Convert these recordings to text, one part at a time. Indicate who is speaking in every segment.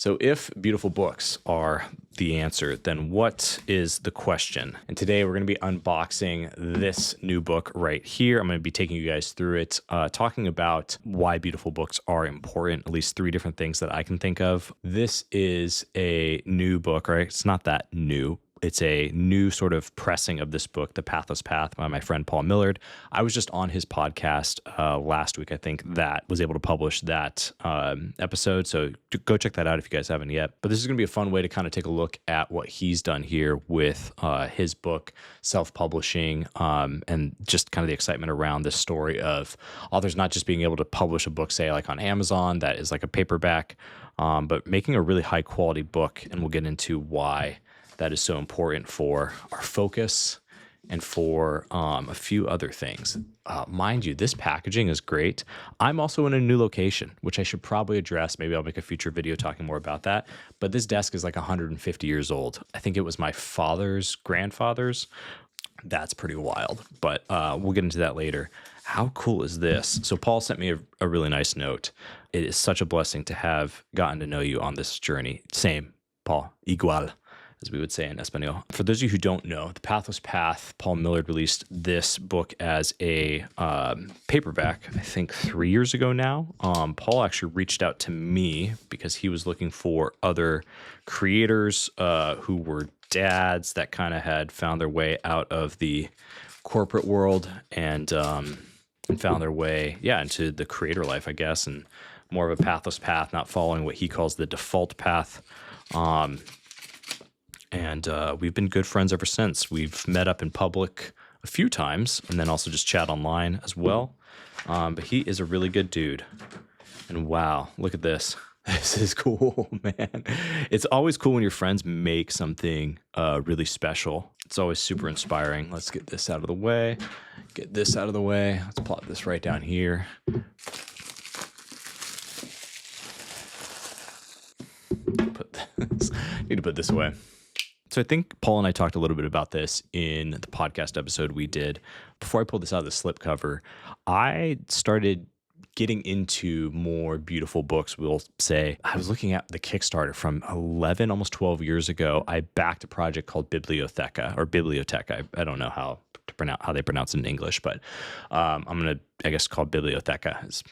Speaker 1: So if beautiful books are the answer, then what is the question? And today we're going to be unboxing this new book right here. I'm going to be taking you guys through it, talking about why beautiful books are important, at least 3 different things that I can think of. This is a new book, right? It's not that new. It's a new sort of pressing of this book, The Pathless Path, by my friend Paul Millard. I was just on his podcast last week, I think, that was able to publish that episode. So go check that out if you guys haven't yet. But this is going to be a fun way to kind of take a look at what he's done here with his book, self-publishing, and just kind of the excitement around this story of authors not just being able to publish a book, say, like on Amazon, that is like a paperback, but making a really high-quality book. And we'll get into why that is so important for our focus and for a few other things. Mind you, this packaging is great. I'm also in a new location, which I should probably address. Maybe I'll make a future video talking more about that. But this desk is like 150 years old. I think it was my father's grandfather's. That's pretty wild, but we'll get into that later. How cool is this? So Paul sent me a really nice note. It is such a blessing to have gotten to know you on this journey. Same, Paul, igual, as we would say in Espanol. For those of you who don't know, The Pathless Path, Paul Millard released this book as a paperback, I think 3 years ago now. Paul actually reached out to me because he was looking for other creators who were dads that kind of had found their way out of the corporate world and found their way, into the creator life, I guess, and more of a pathless path, not following what he calls the default path. And we've been good friends ever since. We've met up in public a few times and then also just chat online as well. But he is a really good dude. And wow, look at this. This is cool, man. It's always cool when your friends make something really special. It's always super inspiring. Let's get this out of the way. Get this out of the way. Let's plop this right down here. Need to put this away. So I think Paul and I talked a little bit about this in the podcast episode we did. Before I pulled this out of the slipcover, I started getting into more beautiful books, we'll say. I was looking at the Kickstarter from 11, almost 12 years ago. I backed a project called Bibliotheca, or Bibliotheca. I don't know how they pronounce it in English, but I'm going to, I guess, call it Bibliotheca.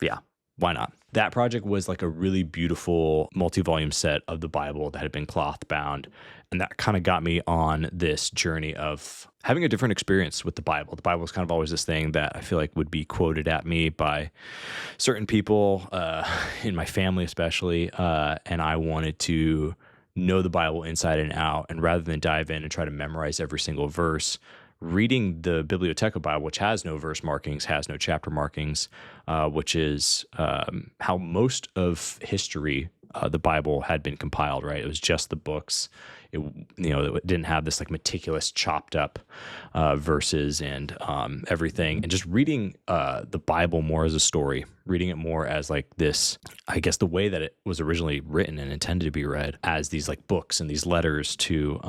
Speaker 1: Yeah, why not? That project was like a really beautiful multi-volume set of the Bible that had been cloth bound. And that kind of got me on this journey of having a different experience with the Bible. The Bible is kind of always this thing that I feel like would be quoted at me by certain people in my family especially. And I wanted to know the Bible inside and out. And rather than dive in and try to memorize every single verse, reading the Bibliotheca Bible, which has no verse markings, has no chapter markings, which is how most of history, the Bible had been compiled, right? It was just the books. It didn't have this like meticulous chopped up verses and everything. And just reading the Bible more as a story, reading it more as like this, I guess the way that it was originally written and intended to be read as these like books and these letters to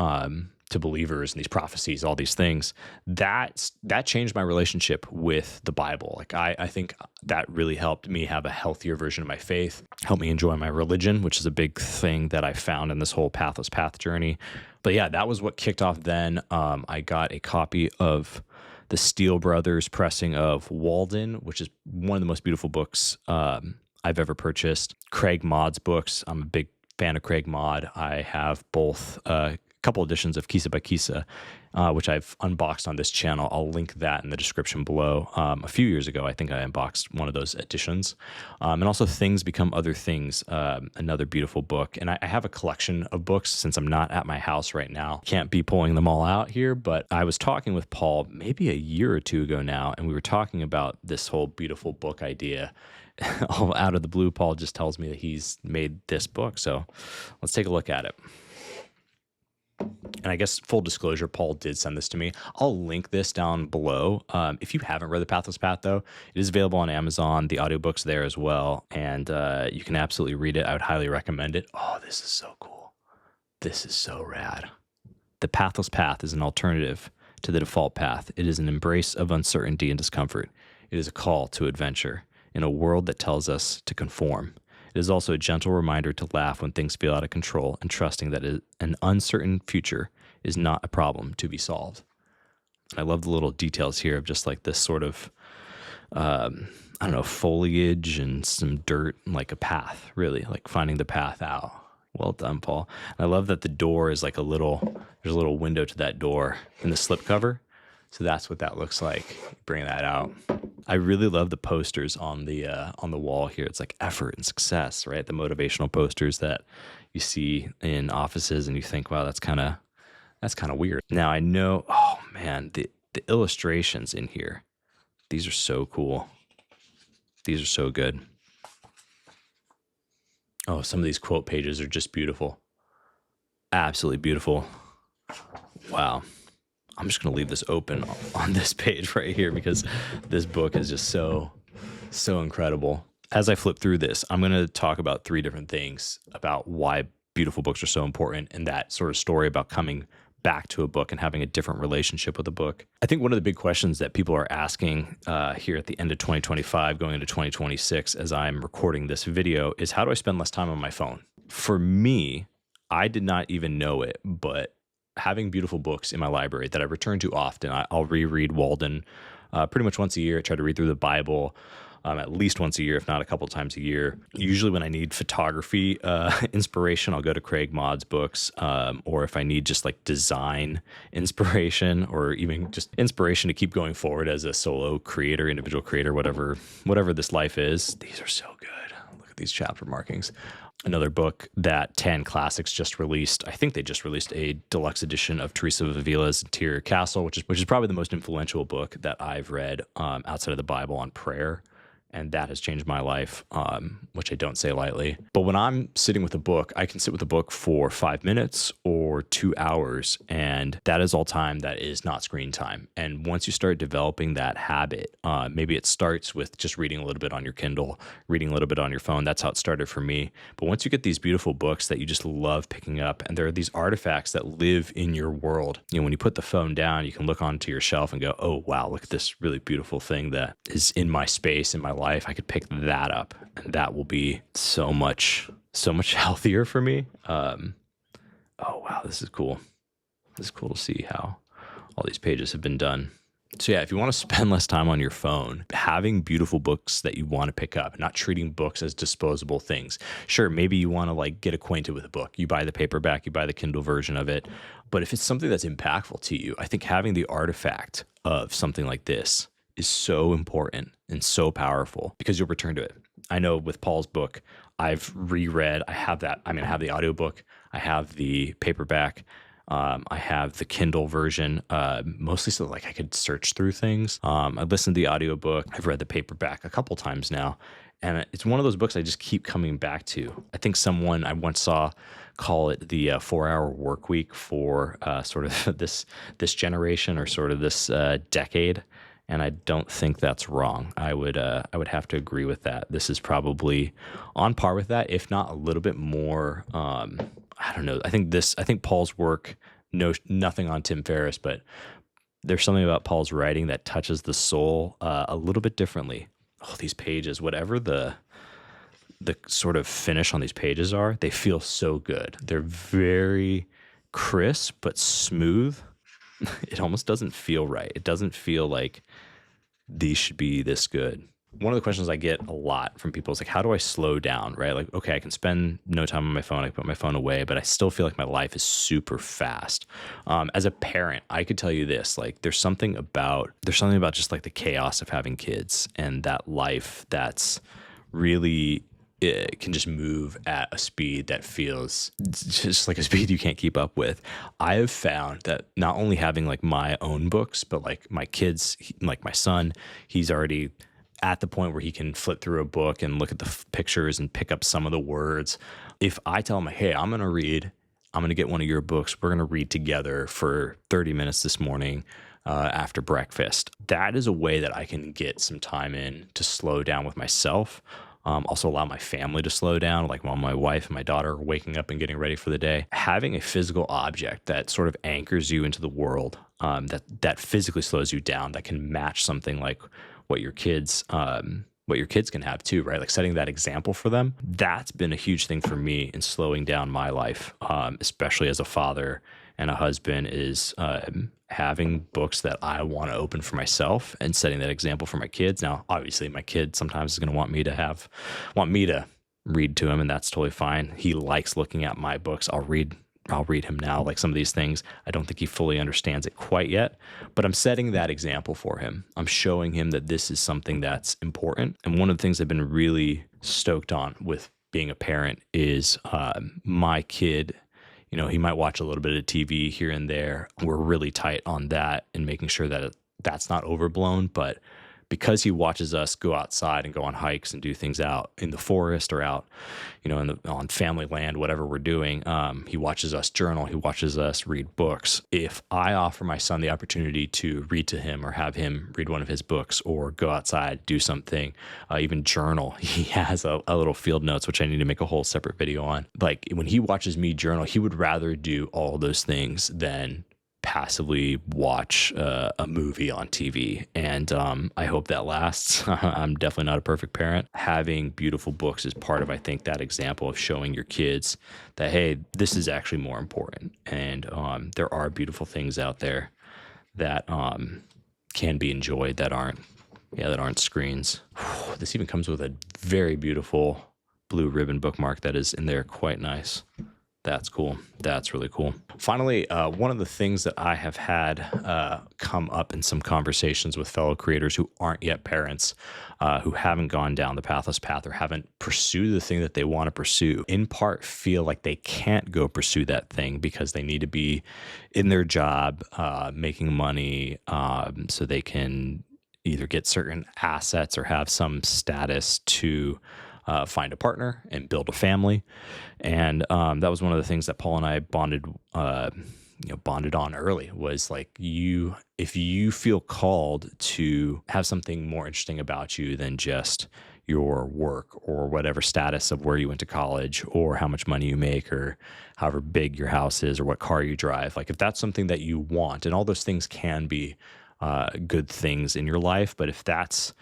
Speaker 1: believers and these prophecies, all these things, that changed my relationship with the Bible. Like I think that really helped me have a healthier version of my faith, helped me enjoy my religion, which is a big thing that I found in this whole Pathless Path journey. But yeah, that was what kicked off then. I got a copy of the Steele Brothers pressing of Walden, which is one of the most beautiful books I've ever purchased. Craig Maud's books. I'm a big fan of Craig Maud. I have both couple editions of Kisa by Kisa, which I've unboxed on this channel. I'll link that in the description below. A few years ago, I think I unboxed one of those editions. And also Things Become Other Things, another beautiful book. And I have a collection of books since I'm not at my house right now. Can't be pulling them all out here, but I was talking with Paul maybe a year or two ago now, and we were talking about this whole beautiful book idea. All out of the blue, Paul just tells me that he's made this book. So let's take a look at it. And I guess full disclosure, Paul did send this to me. I'll link this down below. If you haven't read The Pathless Path, though, it is available on Amazon. The audiobook's there as well. And you can absolutely read it. I would highly recommend it. Oh, this is so cool. This is so rad. The Pathless Path is an alternative to the default path. It is an embrace of uncertainty and discomfort. It is a call to adventure in a world that tells us to conform. It is also a gentle reminder to laugh when things feel out of control and trusting that an uncertain future is not a problem to be solved. And I love the little details here of just like this sort of, I don't know, foliage and some dirt and like a path, really, like finding the path out. Well done, Paul. And I love that the door is like there's a little window to that door in the slipcover. So that's what that looks like. Bring that out. I really love the posters on the wall here. It's like effort and success, right? The motivational posters that you see in offices and you think, wow, that's kind of weird. Now I know, oh man, the illustrations in here, these are so cool. These are so good. Oh, some of these quote pages are just beautiful. Absolutely beautiful. Wow. I'm just going to leave this open on this page right here because this book is just so incredible. As I flip through this, I'm going to talk about 3 different things about why beautiful books are so important and that sort of story about coming back to a book and having a different relationship with a book. I think one of the big questions that people are asking here at the end of 2025, going into 2026, as I'm recording this video, is how do I spend less time on my phone? For me, I did not even know it, but having beautiful books in my library that I return to often, I'll reread Walden pretty much once a year. I try to read through the Bible at least once a year, if not a couple of times a year. Usually when I need photography inspiration, I'll go to Craig Modd's books, or if I need just like design inspiration or even just inspiration to keep going forward as a solo creator, individual creator, whatever this life is. These are so good. Look at these chapter markings. Another book that 10 Classics just released. I think they just released a deluxe edition of Teresa of Avila's Interior Castle, which is probably the most influential book that I've read outside of the Bible on prayer. And that has changed my life, which I don't say lightly. But when I'm sitting with a book, I can sit with a book for 5 minutes or 2 hours, and that is all time that is not screen time. And once you start developing that habit, maybe it starts with just reading a little bit on your Kindle, reading a little bit on your phone. That's how it started for me. But once you get these beautiful books that you just love picking up, and there are these artifacts that live in your world, when you put the phone down, you can look onto your shelf and go, oh, wow, look at this really beautiful thing that is in my space, in my life. I could pick that up, and that will be so much healthier for me. Oh wow, this is cool. This is cool to see how all these pages have been done. So yeah, if you want to spend less time on your phone, having beautiful books that you want to pick up, not treating books as disposable things. Sure, maybe you want to like get acquainted with a book. You buy the paperback, you buy the Kindle version of it. But if it's something that's impactful to you, I think having the artifact of something like this is so important and so powerful because you'll return to it. I know with Paul's book, I've reread, I have the audiobook, I have the paperback, I have the Kindle version, mostly so like I could search through things. I've listened to the audiobook, I've read the paperback a couple times now, and it's one of those books I just keep coming back to. I think someone I once saw call it the 4-hour work week for sort of this generation or sort of this decade. And I don't think that's wrong. I would have to agree with that. This is probably on par with that, if not a little bit more. I don't know. I think Paul's work knows nothing on Tim Ferriss, but there's something about Paul's writing that touches the soul a little bit differently. Oh, these pages, whatever the sort of finish on these pages are, they feel so good. They're very crisp but smooth. It almost doesn't feel right. It doesn't feel like these should be this good. One of the questions I get a lot from people is like, how do I slow down, right? Like, okay, I can spend no time on my phone. I can put my phone away, but I still feel like my life is super fast. As a parent, I could tell you this, like there's something about just like the chaos of having kids and that life that's really, it can just move at a speed that feels just like a speed you can't keep up with. I have found that not only having like my own books, but like my kids, like my son, he's already at the point where he can flip through a book and look at the pictures and pick up some of the words. If I tell him, hey, I'm going to get one of your books. We're going to read together for 30 minutes this morning after breakfast. That is a way that I can get some time in to slow down with myself. Also allow my family to slow down, like while my wife and my daughter are waking up and getting ready for the day. Having a physical object that sort of anchors you into the world, that physically slows you down, that can match something like what your kids what your kids can have too, right? Like setting that example for them. That's been a huge thing for me in slowing down my life, especially as a father and a husband, is having books that I want to open for myself and setting that example for my kids. Now, obviously, my kid sometimes is going to want me to read to him, and that's totally fine. He likes looking at my books. I'll read him now, like some of these things. I don't think he fully understands it quite yet, but I'm setting that example for him. I'm showing him that this is something that's important. And one of the things I've been really stoked on with being a parent is my kid, he might watch a little bit of TV here and there. We're really tight on that and making sure that that's not overblown, but because he watches us go outside and go on hikes and do things out in the forest or out, on family land, whatever we're doing, he watches us journal. He watches us read books. If I offer my son the opportunity to read to him or have him read one of his books or go outside, do something, even journal, he has a little field notes, which I need to make a whole separate video on. Like when he watches me journal, he would rather do all those things than passively watch a movie on TV. And I hope that lasts. I'm definitely not a perfect parent. Having beautiful books is part of, I think, that example of showing your kids that, hey, this is actually more important. And there are beautiful things out there that can be enjoyed that aren't screens. This even comes with a very beautiful blue ribbon bookmark that is in there. Quite nice. That's cool. That's really cool. Finally, one of the things that I have had come up in some conversations with fellow creators who aren't yet parents, who haven't gone down the pathless path or haven't pursued the thing that they want to pursue, in part feel like they can't go pursue that thing because they need to be in their job, making money, so they can either get certain assets or have some status to find a partner and build a family. And that was one of the things that Paul and I bonded on early, was like, if you feel called to have something more interesting about you than just your work or whatever status of where you went to college or how much money you make or however big your house is or what car you drive, like if that's something that you want, and all those things can be good things in your life, but if that's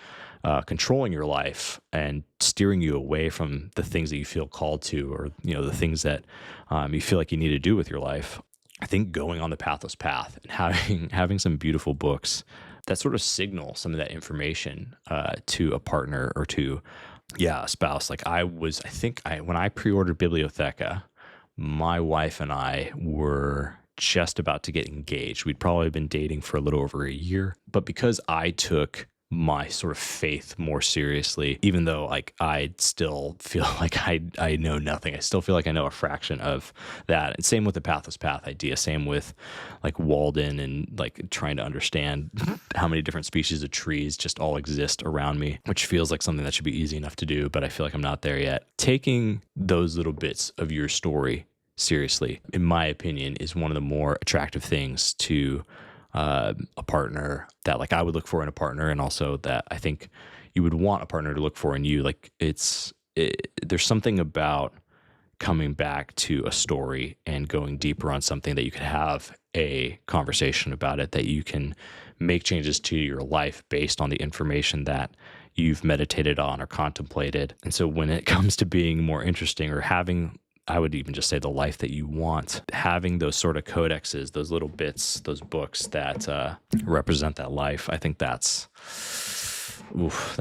Speaker 1: controlling your life and steering you away from the things that you feel called to, or the things that you feel like you need to do with your life, I think going on the pathless path and having some beautiful books that sort of signal some of that information to a partner or to a spouse. Like when I pre-ordered Bibliotheca, my wife and I were just about to get engaged. We'd probably been dating for a little over a year, but because I took my sort of faith more seriously, even though like I still feel like I know nothing. I still feel like I know a fraction of that. And same with the Pathless Path idea, same with like Walden and like trying to understand how many different species of trees just all exist around me, which feels like something that should be easy enough to do, but I feel like I'm not there yet. Taking those little bits of your story seriously, in my opinion, is one of the more attractive things to a partner, that like I would look for in a partner, and also that I think you would want a partner to look for in you. Like there's something about coming back to a story and going deeper on something that you could have a conversation about it, that you can make changes to your life based on the information that you've meditated on or contemplated. And so when it comes to being more interesting or having, I would even just say, the life that you want, having those sort of codexes, those little bits, those books that represent that life, I think that's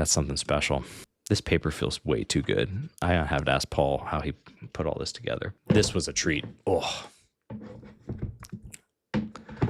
Speaker 1: something special. This paper feels way too good. I have to ask Paul how he put all this together. This was a treat. Oh.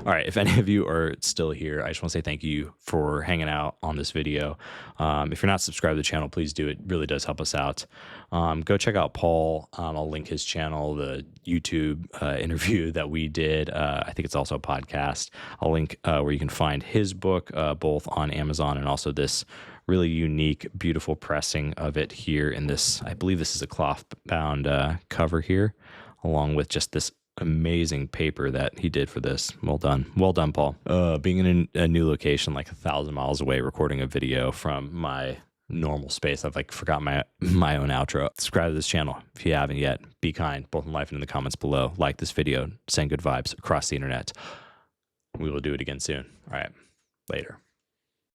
Speaker 1: All right, if any of you are still here, I just want to say thank you for hanging out on this video. If you're not subscribed to the channel, please do. It really does help us out. Go check out Paul. I'll link his channel, the YouTube interview that we did. I think it's also a podcast. I'll link where you can find his book, both on Amazon and also this really unique, beautiful pressing of it here in this, I believe this is a cloth-bound cover here, along with just this amazing paper that he did for this. Well done, Paul. Being in a new location, like 1,000 miles away, recording a video from my normal space, I've like forgot my own outro. Subscribe to this channel if you haven't yet. Be kind, both in life and in the comments below. Like this video, send good vibes across the internet. We will do it again soon. All right, later.